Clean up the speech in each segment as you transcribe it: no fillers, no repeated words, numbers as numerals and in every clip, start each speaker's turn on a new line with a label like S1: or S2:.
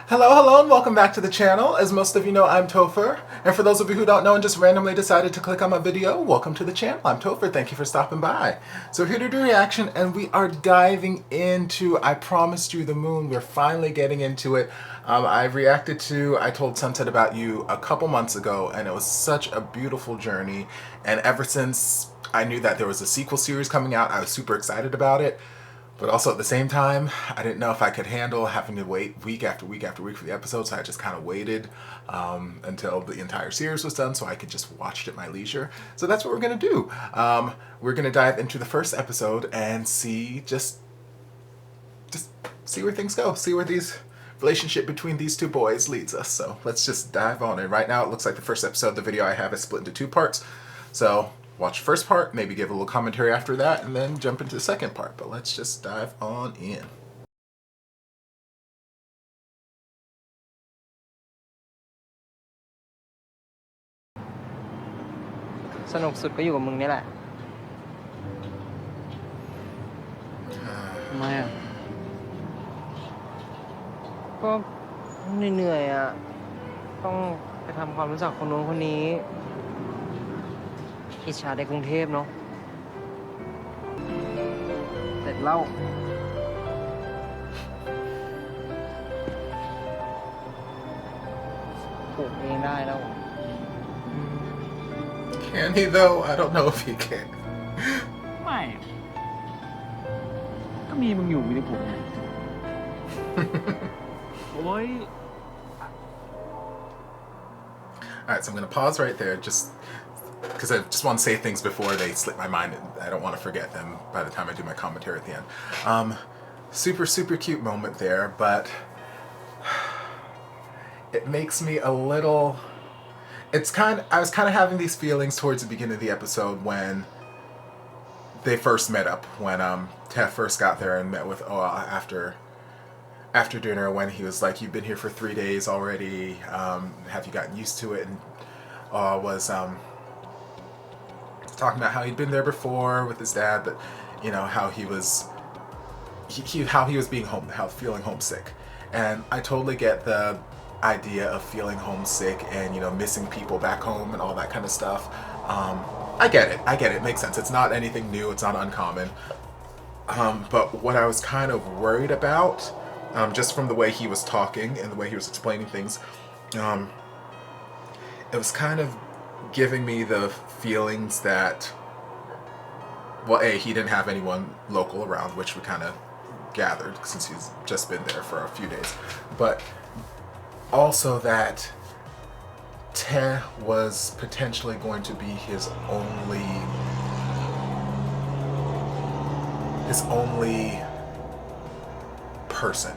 S1: Hello, and welcome back to the channel. As most of you know, I'm Topher. And for those of you who don't know and just randomly decided to click on my video, welcome to the channel. I'm Topher. Thank you for stopping by. So we're here to do a reaction, and we are diving into I Promised You the Moon. We're finally getting into it. I Told Sunset About You a couple months ago, and it was such a beautiful journey. And ever since I knew that there was a sequel series coming out, I was super excited about it. But also at the same time, I didn't know if I could handle having to wait week after week after week for the episodes, so I just kind of waited until the entire series was done so I could just watch it at my leisure. So that's what we're going to do. We're going to dive into the first episode and see just see where things go, see where these relationship between these two boys leads us. So let's just dive on in. Right now it looks like the first episode, the video I have is split into two parts. So watch the first part, maybe give a little commentary after that, and then jump into the second part. But let's just dive on in.
S2: สนุกสุดก็อยู่กับมึงนี่แหละทำไมอ่ะก็เหนื่อยๆอ่ะต้องไปทำความรู้จักคนนู้นคนนี้อิจฉาในกรุงเทพเนาะเสร็จแล้วปลูกเองได้แล้ว
S1: Can he though? I don't know if he can.
S3: ไม่ก็มีมึงอยู่มีแต่ผมโอ้ย
S1: Alright, so I'm going to pause right there just because I just want to say things before they slip my mind, and I don't want to forget them by the time I do my commentary at the end. Super cute moment there, but it makes me a little... I was kind of having these feelings towards the beginning of the episode when they first met up, when Tef first got there and met with Oa after dinner, when he was like, "You've been here for 3 days already, have you gotten used to it?" And Oa was talking about how he'd been there before with his dad, but you know how he was feeling homesick. And I totally get the idea of feeling homesick and, you know, missing people back home and all that kind of stuff. I get it. It makes sense. It's not anything new. It's not uncommon. But what I was kind of worried about, just from the way he was talking and the way he was explaining things, it was kind of giving me the feelings that, well, A, he didn't have anyone local around, which we kind of gathered since he's just been there for a few days. But also that Te was potentially going to be his only person,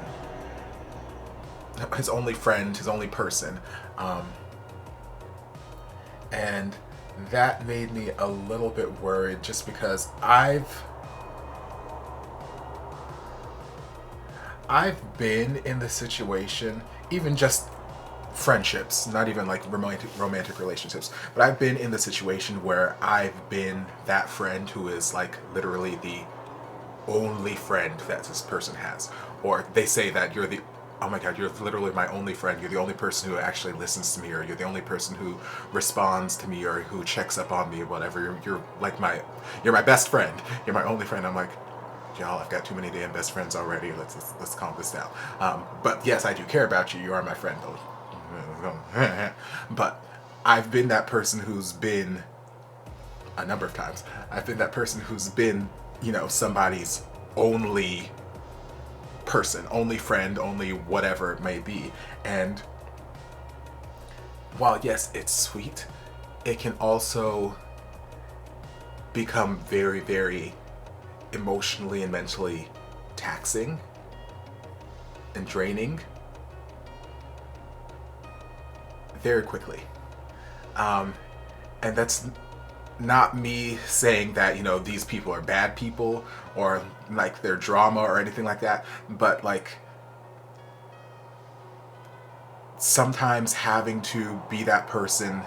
S1: his only friend, his only person, and that made me a little bit worried, just because I've been in the situation, even just friendships, not even like romantic relationships, but I've been in the situation where I've been that friend who is like literally the only friend that this person has. Or they say that you're the, oh my god, you're literally my only friend, you're the only person who actually listens to me, or you're the only person who responds to me, or who checks up on me, or whatever. You're like you're my best friend, you're my only friend. I'm like, y'all, I've got too many damn best friends already. Let's calm this down. But yes, I do care about you. You are my friend, though. But I've been that person who's been, a number of times, I've been that person who's been, you know, somebody's only person, only friend, only whatever it may be. And while yes, it's sweet, it can also become very emotionally and mentally taxing and draining very quickly. And that's not me saying that, you know, these people are bad people or like they're drama or anything like that, but like sometimes having to be that person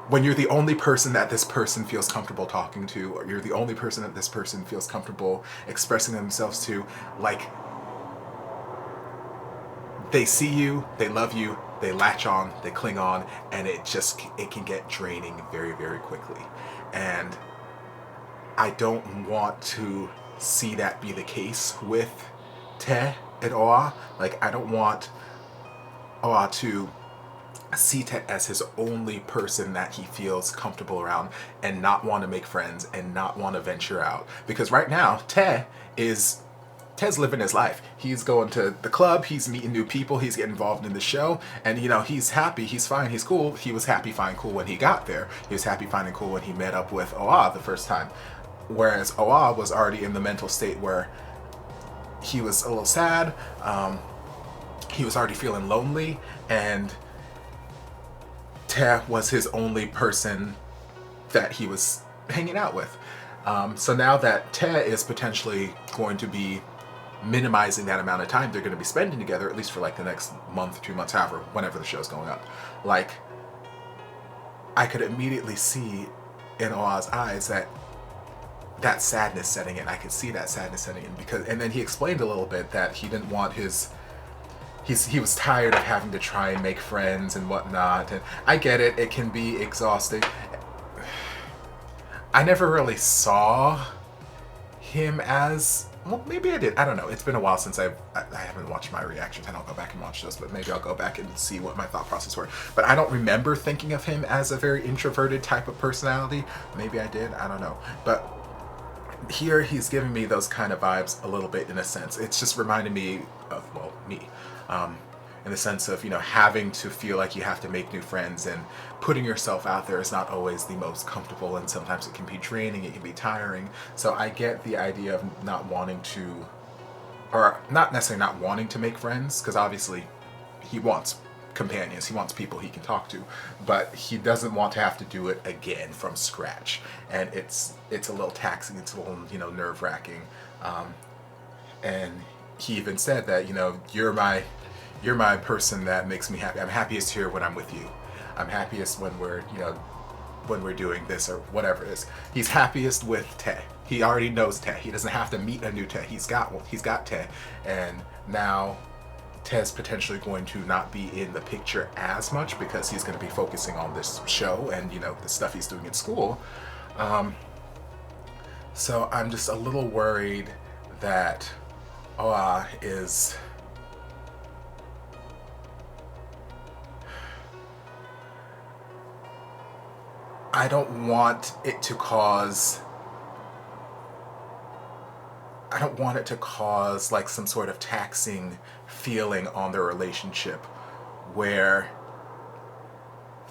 S1: when you're the only person that this person feels comfortable talking to, or you're the only person that this person feels comfortable expressing themselves to, like, they see you, they love you, they latch on, they cling on, and it can get draining very, very quickly. And I don't want to see that be the case with Tae and Oa. Like, I don't want Oa to see Tae as his only person that he feels comfortable around and not want to make friends and not want to venture out. Because right now, Ted's living his life. He's going to the club, he's meeting new people, he's getting involved in the show, and he's happy, he's fine, he's cool. He was happy, fine, cool when he got there. He was happy, fine, and cool when he met up with Oa the first time. Whereas Oa was already in the mental state where he was a little sad, he was already feeling lonely, and Tae was his only person that he was hanging out with. So now that Tae is potentially going to be minimizing that amount of time they're going to be spending together, at least for like the next month, 2 months, however, whenever the show's going up, like, I could immediately see in Oa's eyes that sadness setting in. I could see that sadness setting in and then he explained a little bit that he didn't want he was tired of having to try and make friends and whatnot, and I get it, it can be exhausting. I never really saw him as, well, maybe I did, I don't know, it's been a while since I haven't watched my reactions, and I'll go back and watch those, but maybe I'll go back and see what my thought process were. But I don't remember thinking of him as a very introverted type of personality. Maybe I did, I don't know. But here he's giving me those kind of vibes a little bit, in a sense. It's just reminding me of, well, me. In the sense of, having to feel like you have to make new friends, and putting yourself out there is not always the most comfortable, and sometimes it can be draining, it can be tiring. So I get the idea of not wanting to, or not necessarily not wanting to make friends, because obviously he wants companions, he wants people he can talk to, but he doesn't want to have to do it again from scratch. And it's a little taxing, it's a little, nerve-wracking. And he even said that, you're my person that makes me happy. I'm happiest here when I'm with you. I'm happiest when we're doing this or whatever it is. He's happiest with Tae. He already knows Tae. He doesn't have to meet a new Tae. He's got Tae. And now Tae's potentially going to not be in the picture as much because he's going to be focusing on this show and, the stuff he's doing in school. So I'm just a little worried that Oa is... I don't want it to cause like some sort of taxing feeling on their relationship where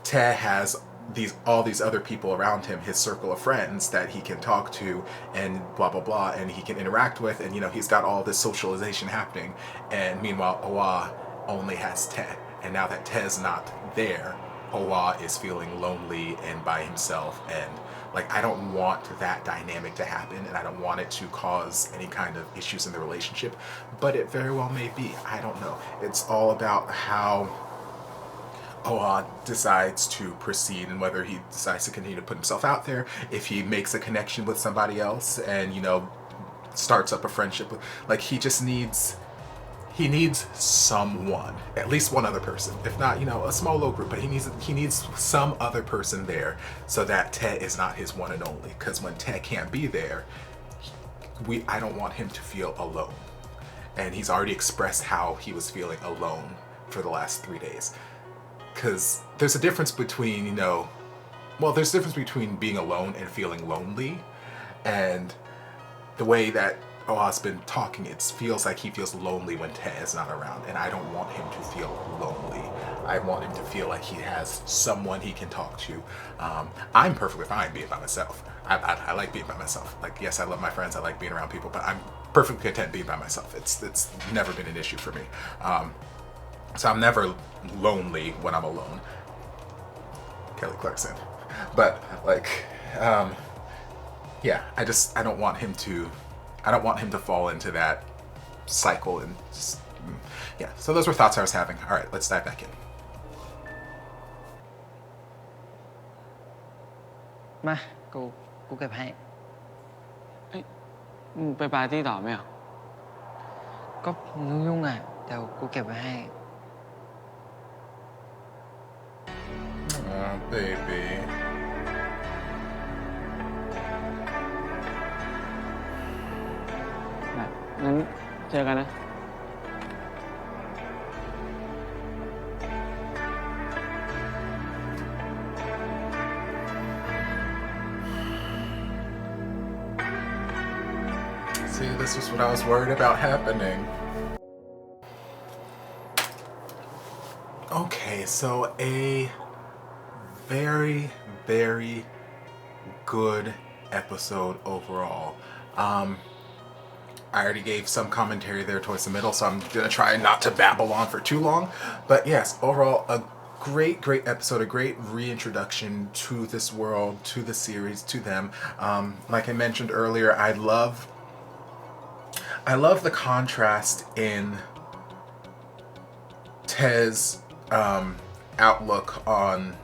S1: Tae has all these other people around him, his circle of friends that he can talk to and blah blah blah, and he can interact with, and he's got all this socialization happening, and meanwhile Oa only has Tae, and now that Tae's not there, Oa is feeling lonely and by himself, and like, I don't want that dynamic to happen, and I don't want it to cause any kind of issues in the relationship, but it very well may be. I don't know. It's all about how Oa decides to proceed, and whether he decides to continue to put himself out there, if he makes a connection with somebody else and, starts up a friendship. Like, he needs someone, at least one other person, if not, a small little group, but he needs some other person there so that Tae is not his one and only. Because when Tae can't be there, I don't want him to feel alone. And he's already expressed how he was feeling alone for the last 3 days. Because there's a difference between, there's a difference between being alone and feeling lonely. And the way that Oa's been talking, it feels like he feels lonely when Tae is not around, and I don't want him to feel lonely. I want him to feel like he has someone he can talk to. I'm perfectly fine being by myself. I like being by myself. Like, yes, I love my friends, I like being around people, but I'm perfectly content being by myself. It's never been an issue for me. So I'm never lonely when I'm alone. Kelly Clarkson. But, like, yeah, I don't want him to fall into that cycle, and just, yeah. So those were thoughts I was having. All right, let's dive back in.
S2: มากูเก็บให้
S3: เอ้ยมึงไปปาร์ตี้ต่อไหมอ่ะ
S2: ก็มึงยุ่งๆอ่ะเดี๋ยวกูเก็บไว้ให้
S1: baby.
S3: งั้นเจอกันนะ
S1: See, this was what I was worried about happening. Okay, so a very, very good episode overall. I already gave some commentary there towards the middle, so I'm gonna try not to babble on for too long. But yes, overall, a great episode, a great reintroduction to this world, to the series, to them. Like I mentioned earlier, I love the contrast in Teh's outlook on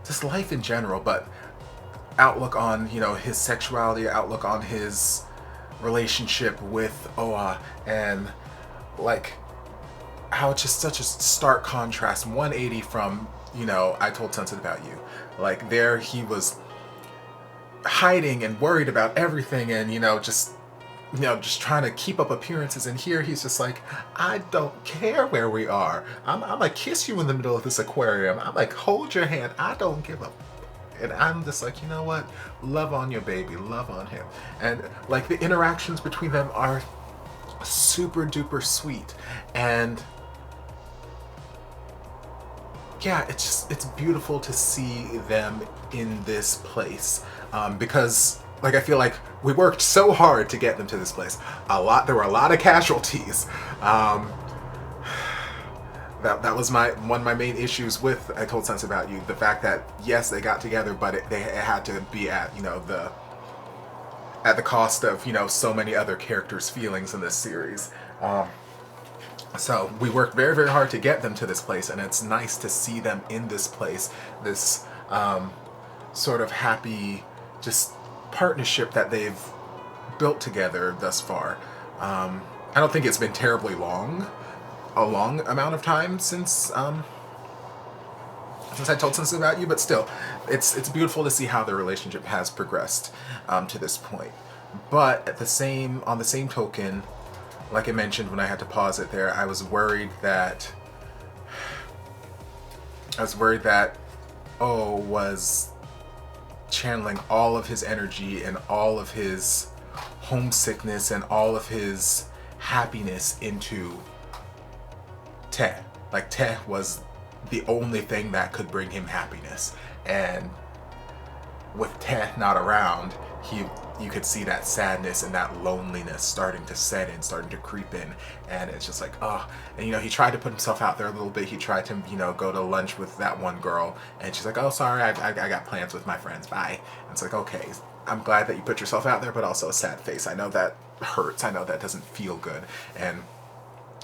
S1: just life in general, but outlook on, you know, his sexuality, outlook on his relationship with Oa, and like how it's just such a stark contrast, 180 from, you know, I Told Sunset About You. Like there he was hiding and worried about everything, and just trying to keep up appearances, and here he's just like, I don't care where we are. I'm gonna kiss you in the middle of this aquarium. I'm like, hold your hand. I don't give a. And I'm just like, you know what? Love on your baby. Love on him. And like the interactions between them are super duper sweet. And yeah, it's beautiful to see them in this place, because like I feel like we worked so hard to get them to this place. There were a lot of casualties. That was one of my main issues with I Told Sunset About You. The fact that yes, they got together, but it had to be at the cost of so many other characters' feelings in this series. So we worked very, very hard to get them to this place, and it's nice to see them in this place, this sort of happy just partnership that they've built together thus far. I don't think it's been terribly a long amount of time since I Told Sunset About You, but still, it's beautiful to see how their relationship has progressed to this point. But on the same token, like I mentioned when I had to pause it there, I was worried that O was channeling all of his energy and all of his homesickness and all of his happiness into Teh. Like Teh was the only thing that could bring him happiness, and with Teh not around, you could see that sadness and that loneliness starting to set in, starting to creep in, and it's just like, oh. And he tried to put himself out there a little bit. He tried to go to lunch with that one girl, and she's like, oh, sorry, I got plans with my friends, bye. And it's like, okay, I'm glad that you put yourself out there, but also a sad face. I know that hurts. I know that doesn't feel good. And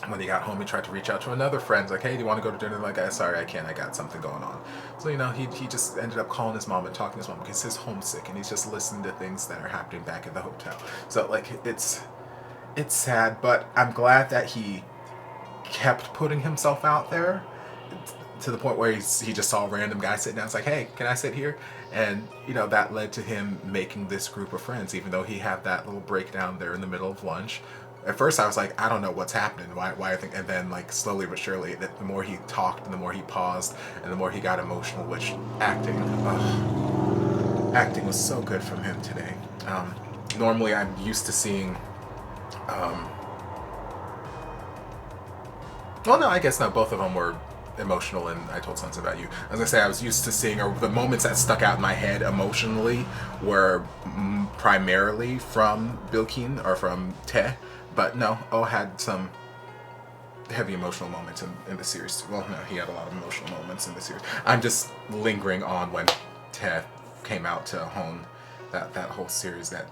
S1: when he got home, he tried to reach out to another friend, like, hey, do you want to go to dinner? Like, sorry, I can't, I got something going on. So, he just ended up calling his mom and talking to his mom because he's homesick, and he's just listening to things that are happening back at the hotel. So, like, it's sad, but I'm glad that he kept putting himself out there to the point where he just saw a random guy sitting down. It's like, hey, can I sit here? And, that led to him making this group of friends, even though he had that little breakdown there in the middle of lunch. At first I was like, I don't know what's happening, why I think, and then like slowly but surely, that the more he talked and the more he paused and the more he got emotional, which acting was so good from him today. Normally I'm used to seeing, well no, I guess not, both of them were emotional and I Told Sunset About You. I was gonna say I was used to seeing, or the moments that stuck out in my head emotionally were primarily from Bilkin or from Teh. But no, O had some heavy emotional moments in the series. Well, no, he had a lot of emotional moments in the series. I'm just lingering on when Teh came out to hone that whole series. That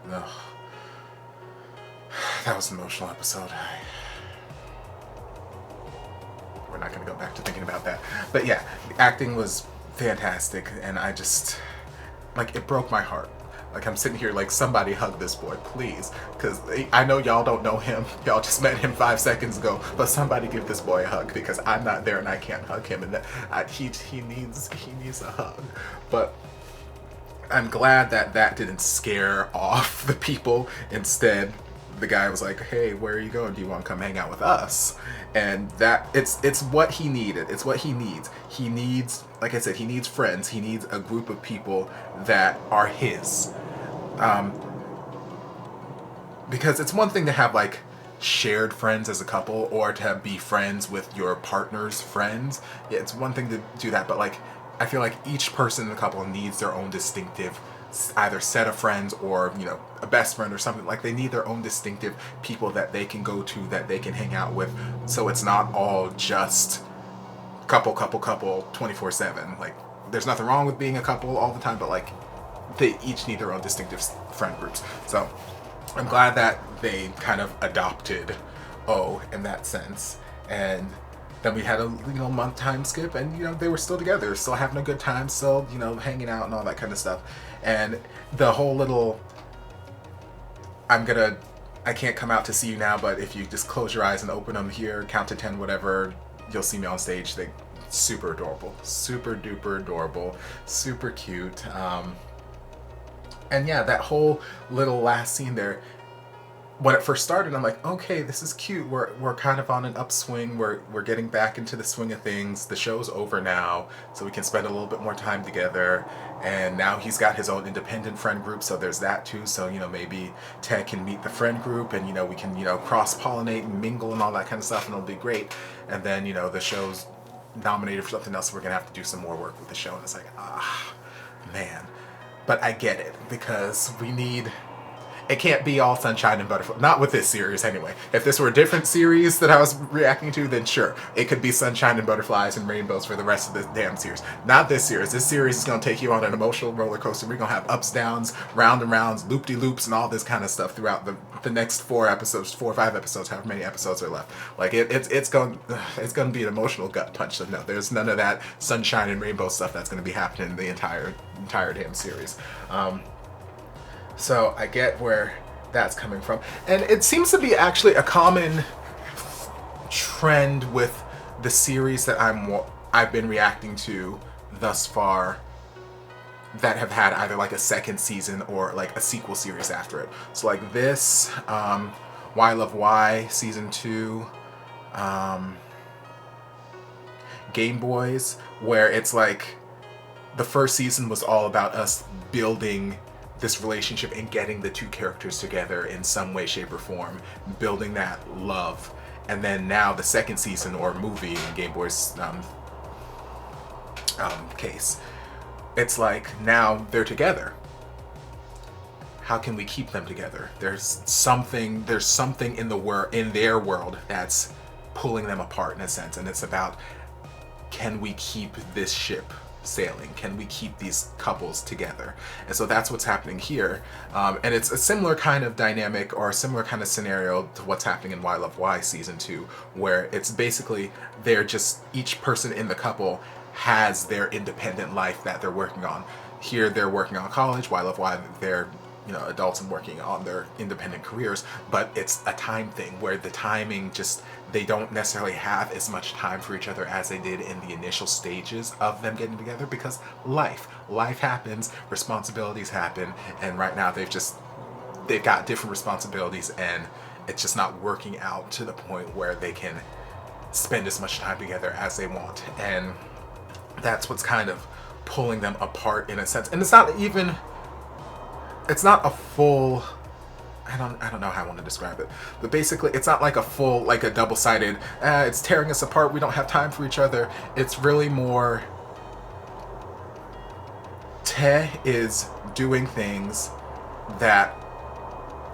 S1: was an emotional episode. We're not going to go back to thinking about that. But yeah, the acting was fantastic, and I just, like, it broke my heart. Like, I'm sitting here like, somebody hug this boy, please. Because I know y'all don't know him. Y'all just met him 5 seconds ago. But somebody give this boy a hug, because I'm not there and I can't hug him. And he needs a hug. But I'm glad that didn't scare off the people. Instead, the guy was like, hey, where are you going? Do you want to come hang out with us? And that it's what he needed. It's what he needs. He needs, like I said, he needs friends. He needs a group of people that are his. Because it's one thing to have like shared friends as a couple, or to be friends with your partner's friends. Yeah, it's one thing to do that, but like, I feel like each person in the couple needs their own distinctive either set of friends, or, you know, a best friend or something. Like, they need their own distinctive people that they can go to, that they can hang out with, so it's not all just couple 24/7. Like, there's nothing wrong with being a couple all the time, but like, they each need their own distinctive friend groups. So I'm glad that they kind of adopted O in that sense. And then we had a, you know, month time skip, and, you know, they were still together, still having a good time, still, you know, hanging out and all that kind of stuff. And the whole little, I can't come out to see you now, but if you just close your eyes and open them here, count to 10, whatever, you'll see me on stage. They super adorable, super duper adorable, super cute. And yeah, that whole little last scene there, when it first started, I'm like, okay, this is cute. We're kind of on an upswing. We're getting back into the swing of things. The show's over now, so we can spend a little bit more time together. And now he's got his own independent friend group, so there's that too. So, you know, maybe Ted can meet the friend group, and, you know, we can, you know, cross-pollinate and mingle and all that kind of stuff, and it'll be great. And then, you know, the show's nominated for something else, so we're gonna have to do some more work with the show. And it's like, man. But I get it, because we need... It can't be all sunshine and butterflies. Not with this series, anyway. If this were a different series that I was reacting to, then sure, it could be sunshine and butterflies and rainbows for the rest of the damn series. Not this series. This series is going to take you on an emotional roller coaster. We're going to have ups, downs, round and rounds, loop-de-loops, and all this kind of stuff throughout the next 4 episodes, 4 or 5 episodes, however many episodes are left. Like, it's going to be an emotional gut punch. So no, there's none of that sunshine and rainbow stuff that's going to be happening in the entire damn series. So I get where that's coming from. And it seems to be actually a common trend with the series that I've been reacting to thus far that have had either like a second season or like a sequel series after it. So like this, Why Love Why Season 2, Game Boys, where it's like the first season was all about us building this relationship and getting the two characters together in some way, shape, or form, building that love. And then now the second season, or movie in Game Boy's case, it's like now they're together. How can we keep them together? There's something in their world that's pulling them apart in a sense, and it's about, can we keep this ship sailing? Can we keep these couples together? And so that's what's happening here. And it's a similar kind of dynamic, or a similar kind of scenario to what's happening in Why Love Why Season 2, where it's basically they're just, each person in the couple has their independent life that they're working on. Here they're working on college. Why Love Why, they're, you know, adults and working on their independent careers, but it's a time thing where the timing just, they don't necessarily have as much time for each other as they did in the initial stages of them getting together, because life happens, responsibilities happen, and right now they've got different responsibilities, and it's just not working out to the point where they can spend as much time together as they want. And that's what's kind of pulling them apart in a sense. And it's not a full, I don't know how I want to describe it, but basically it's not like a full, like a double-sided, it's tearing us apart, we don't have time for each other. It's really more, Te is doing things that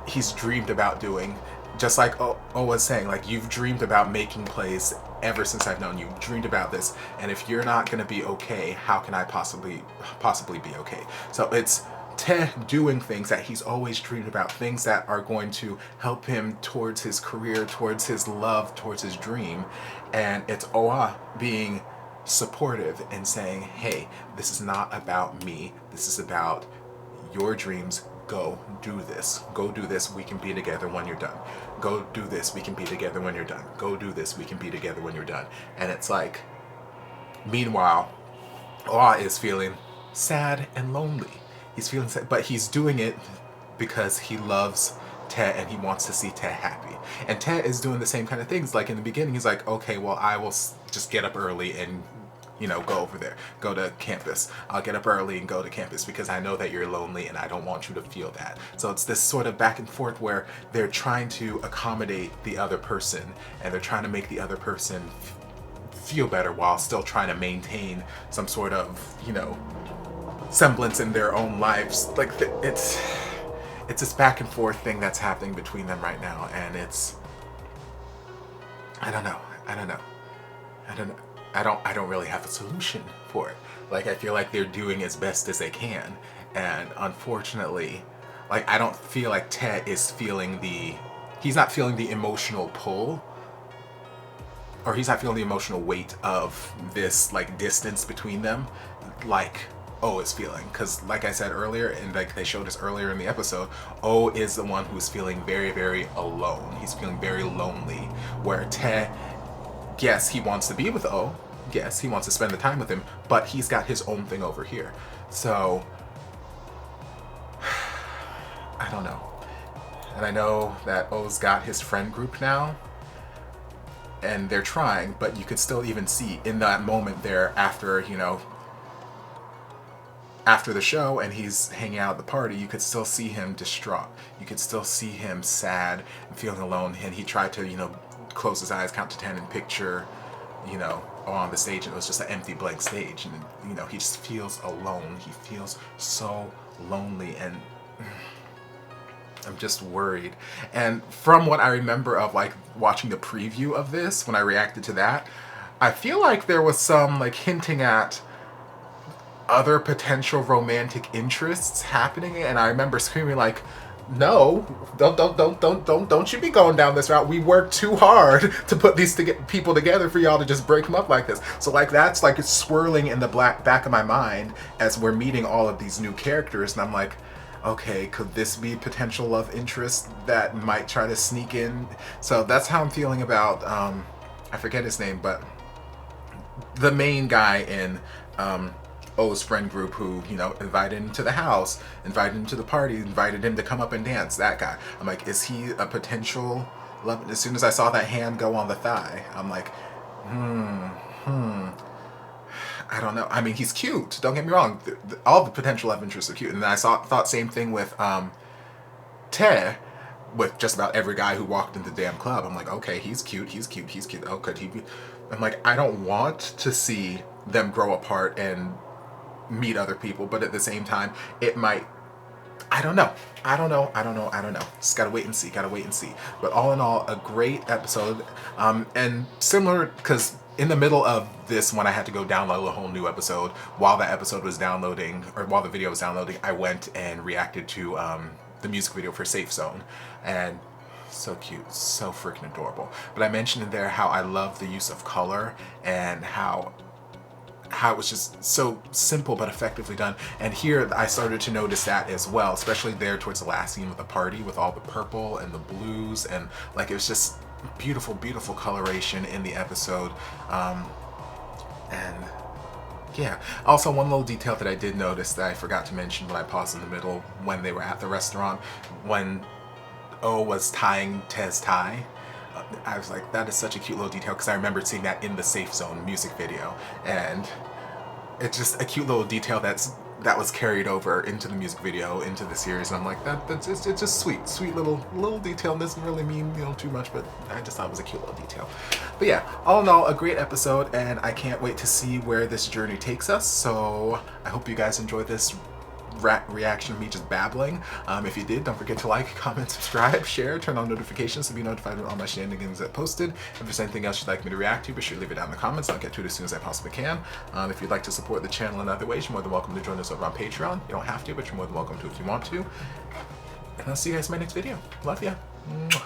S1: he's dreamed about doing. Just like O was saying, like, you've dreamed about making plays ever since I've known you. You've dreamed about this, and if you're not going to be okay, how can I possibly be okay? So it's Te doing things that he's always dreamed about, things that are going to help him towards his career, towards his love, towards his dream. And it's Oa being supportive and saying, hey, this is not about me. This is about your dreams, go do this, we can be together when you're done, go do this, we can be together when you're done, go do this, we can be together when you're done. And it's like, meanwhile, Aw is feeling sad and lonely. He's feeling sad, but he's doing it because he loves Tet and he wants to see Tet happy. And Tet is doing the same kind of things. Like in the beginning, he's like, okay, well, I will just get up early and, you know, go over there, go to campus. I'll get up early and go to campus because I know that you're lonely and I don't want you to feel that. So it's this sort of back and forth where they're trying to accommodate the other person and they're trying to make the other person feel better while still trying to maintain some sort of, you know, semblance in their own lives. Like it's this back and forth thing that's happening between them right now, and it's, I don't know. I don't really have a solution for it. Like, I feel like they're doing as best as they can, and unfortunately, like, I don't feel like Tet is feeling he's not feeling the emotional pull, or he's not feeling the emotional weight of this, like, distance between them, like O is feeling. Because like I said earlier, and like they showed us earlier in the episode, O is the one who's feeling very, very alone. He's feeling very lonely, where Tet, yes, he wants to be with O, yes, he wants to spend the time with him, but he's got his own thing over here. So I don't know. And I know that O's got his friend group now, and they're trying, but you could still even see in that moment there after, you know, after the show and he's hanging out at the party, you could still see him distraught. You could still see him sad and feeling alone. And he tried to, you know, close his eyes, count to 10 and picture, you know, on the stage, and it was just an empty blank stage. And, you know, he just feels alone. He feels so lonely, and I'm just worried. And from what I remember of like watching the preview of this, when I reacted to that, I feel like there was some like hinting at other potential romantic interests happening, and I remember screaming like, no, don't you be going down this route. We worked too hard to put these people together for y'all to just break them up like this. So like that's like it's swirling in the back of my mind as we're meeting all of these new characters, and I'm like, okay, could this be potential love interest that might try to sneak in? So that's how I'm feeling about I forget his name, but the main guy in O's friend group who, you know, invited him to the house, invited him to the party, invited him to come up and dance, that guy. I'm like, is he a potential love? As soon as I saw that hand go on the thigh, I'm like, I don't know. I mean, he's cute, don't get me wrong. All the potential love interests are cute. And then I thought same thing with Te, with just about every guy who walked into the damn club. I'm like, okay, he's cute. Oh, could he be? I'm like, I don't want to see them grow apart and meet other people, but at the same time, it might, I don't know. Just gotta wait and see. But all in all, a great episode. And similar, because in the middle of this, when I had to go download a whole new episode, while that episode was downloading, or while the video was downloading, I went and reacted to the music video for Safe Zone. And so cute, so freaking adorable. But I mentioned in there how I love the use of color and how it was just so simple but effectively done. And here I started to notice that as well, especially there towards the last scene with the party with all the purple and the blues, and like it was just beautiful, beautiful coloration in the episode. And yeah, also one little detail that I did notice that I forgot to mention when I paused in the middle when they were at the restaurant, when O was tying Te's tie, I was like, that is such a cute little detail, because I remembered seeing that in the Safe Zone music video, and it's just a cute little detail that was carried over into the music video, into the series, and I'm like, it's just sweet little detail. It doesn't really mean, you know, too much, but I just thought it was a cute little detail. But yeah, all in all, a great episode, and I can't wait to see where this journey takes us. So I hope you guys enjoyed this reaction of me just babbling. If you did, don't forget to like, comment, subscribe, share, turn on notifications to be notified when all my shenanigans get posted. If there's anything else you'd like me to react to, be sure to leave it down in the comments. I'll get to it as soon as I possibly can. If you'd like to support the channel in other ways, you're more than welcome to join us over on Patreon. You don't have to, but you're more than welcome to if you want to. And I'll see you guys in my next video. Love ya. Mwah.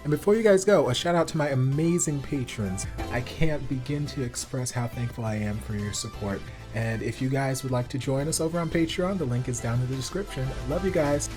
S1: And before you guys go, a shout out to my amazing patrons. I can't begin to express how thankful I am for your support. And if you guys would like to join us over on Patreon, the link is down in the description. Love you guys.